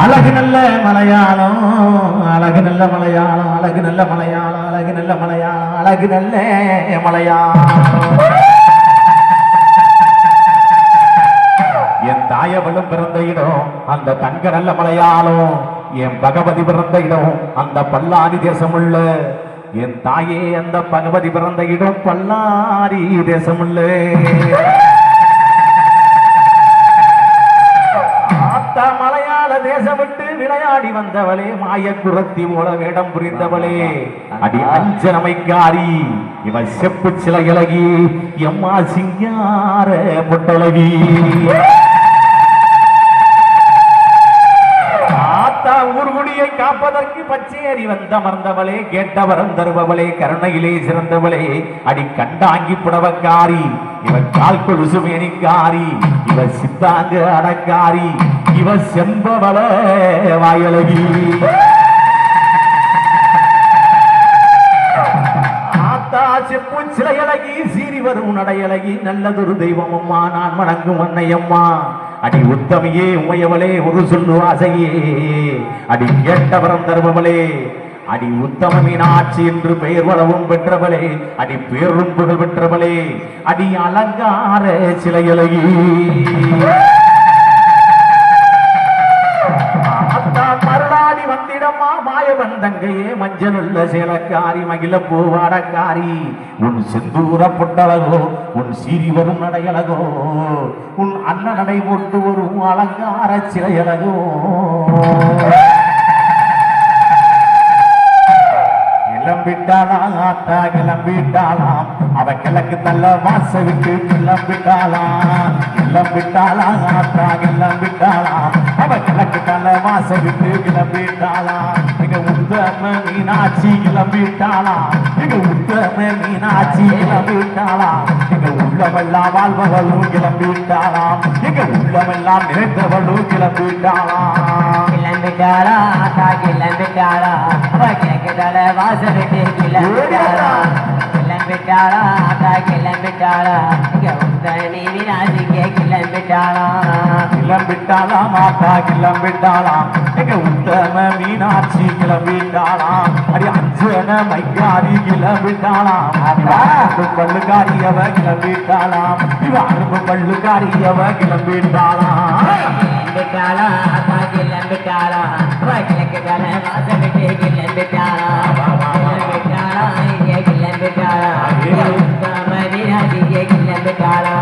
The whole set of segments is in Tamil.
அழகு நல்ல மலையாளம் அழகு நல்ல மலையாளம் அழகு நல்ல மலையாளம் அழகு நல்ல மலையாளம் அழகு நல்ல மலையாளம் என் தாயவளும் பிறந்த இடம் அந்த தங்க நல்ல மலையாளம் என் பகவதி பிறந்த இடம் அந்த பல்லாரி தேசமுள்ள என் தாயே அந்த பகவதி பிறந்த இடம் பல்லாரி தேசமுள்ள தேசம் விட்டு விளையாடி வந்தவளே மாயக்குரத்தி போல வேடம் புரிந்தவளே அடி அஞ்சனமைக்காரி இவன் செப்பு சில இலகி எம்மா சிங்கார பொட்டழகி ஆத்தா ஊர்குடியை காப்பதற்கு பச்சேரி வந்த மறந்தவளே கேட்டவரம் தருபவளே கருணையிலே சிறந்தவளே அடி கண்டாங்கி புடவக்காரி இவன் கால் கொலுசு மேனிக்காரி இவன் சித்தாங்க அடக்காரி இவ செம்பவள வாயழகி ஆத்தா செப்பு சிலையழகி சீறி வரும் நடையழகி நல்லதொரு தெய்வம் அம்மா நான் வணங்கும் அன்னையம்மா அடி உத்தமியே உமையவளே ஒரு சொல்லு ஆசையே அடி கேட்டவரம் தருபவளே அடி உத்தம மீனாட்சி என்று பெயர் வளவும் பெற்றவளே அடி பேரும் புகழ் பெற்றவளே அடி அலங்கார சிலையழகி வந்திடம்மா மாயவன் தங்கையே மஞ்சள் உள்ள சேலக்காரி மகிழ பூவாடக்காரி உன் செந்தூர பொட்டழகோ உன் சீறி வரும் நடையழகோ உன் அண்ணன் நடை போட்டு வரும் அலங்கார சிலையழகோ கிளம்பிட்டாளாம் ஆத்தா கிளம்பிட்டாளாம் அவ கிழக்கு தள்ள வாச விட்டு கிளம்பிட்டாளாம் கிளம்பிட்டாளாம் ஆத்தா கிளம்பிட்டாளாம் அவ கிழக்கு தள்ள வாச விட்டு கிளம்பிட்டாளாம் எங்க உத்தம மீனாட்சி கிளம்பிட்டாளாம் எங்க உத்தம மீனாட்சி கிளம்பிட்டாளாம் எங்க உள்ளமெல்லாம் வாழ்பவளும் கிளம்பிட்டாளாம் எங்க உள்ளமெல்லாம் நிறைந்தவளும் கிளம்பிட்டாளாம் கிளம்பிட்டாளா ஆத்தா கிளம்பிட்டாளா அவ கிழக்கு தள்ள வாச விட்டு கிளம்பிட்டாளா கிளம்பிட்டாளா ஆத்தா கிளம்பிட்டாளா இங்க உத்தமி மீனாட்சிக்கே கிளம்பிட்டாளா கிளம்பிட்டாளாம் ஆத்தா கிளம்பிட்டாளாம் எங்க உத்தம மீனாட்சி கிளம்பிட்டாளாம் அடி அஞ்சன மைக்காரி கிளம்பிட்டாளாம் அரும்பு பல்லுக்காரி அவ கிளம்பிட்டாளாம் இவ அரும்பு பல்லுக்காரி அவ கிளம்பிட்டாளாம் கிளம்பிட்டாளா ஆத்தா கிளம்பிட்டாளா அவ கிழக்கு தள்ள வாச விட்டு கிளம்பிட்டாளா கிளம்பிட்டாளா இங்கே கிளம்பிட்டாளா உத்தம மீனாட்சிக்கே கிளம்பிட்டாளா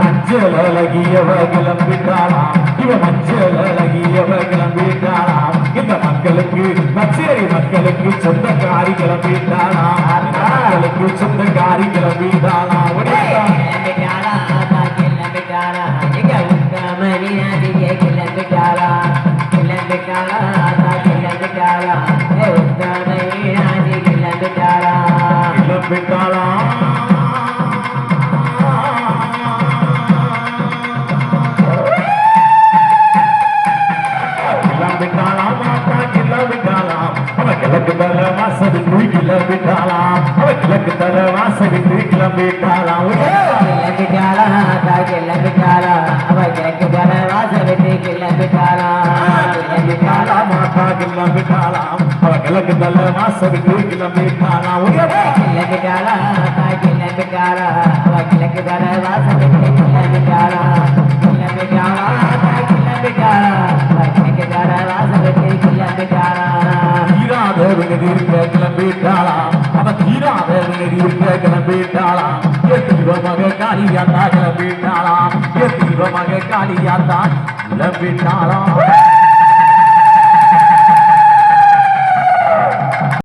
மஞ்சள் அழகியவ கிளம்பிட்டாளாம் இவ மஞ்சள் அழகியவ கிளம்பிட்டாளாம் இந்த மக்களுக்கு பச்சேரி மக்களுக்கு சொந்தக்காரி கிளம்பிட்டாளாம் மக்களுக்கு சொந்தக்காரி கிளம்பிட்டாளாம் கிளம்பிட்டாளா ஆத்தா கிளம்பிட்டாளா இங்க உத்தம மீனாட்சிக்கே கிளம்பிட்டாளா கிளம்பிட்டாளா ஆத்தா கிளம்பிட்டாளா உத்தம மீனாட்சி கிளம்பிட்டாளா கிளம்பிட்டாளாம் கிழக்கு தர வாசவிட்டு கிளம்பிட்டாளாம் அவ கிழக்கு தர வாசவிட்டு கிளம்பிட்டாளாம் கிளம்பிட்டாளா ஆத்தா கிளம்பிட்டாளா அவ கிழக்கு தர வாசவிட்டு கிளம்பிட்டாளா கிளம்பிட்டாளா மாத்தா கிளம்பிட்டாளாம் அவ கிழக்கு தர வாசவிட்டு கிளம்பிட்டாளாம் கிளம்பிட்டாளா ஆத்தா கிளம்பிட்டாளா அவ கிழக்கு தர வாசவிட்டு கிளம்பிட்டாளா கிளம்பிட்டாளா ஆத்தா கிளம்பிட்டாளா அவ கிழக்கு தர வாசவிட்டு கிளம்பிட்டாளா தீராதவங்க கிளம்பிட்டாளாம் அவ தீராதவங்க கிளம்பிட்டாளாம் தீபமாக காளியாத்தா கிளம்பிட்டாளாம் தீபமாக காளியாத்தா கிளம்பிட்டாளாம்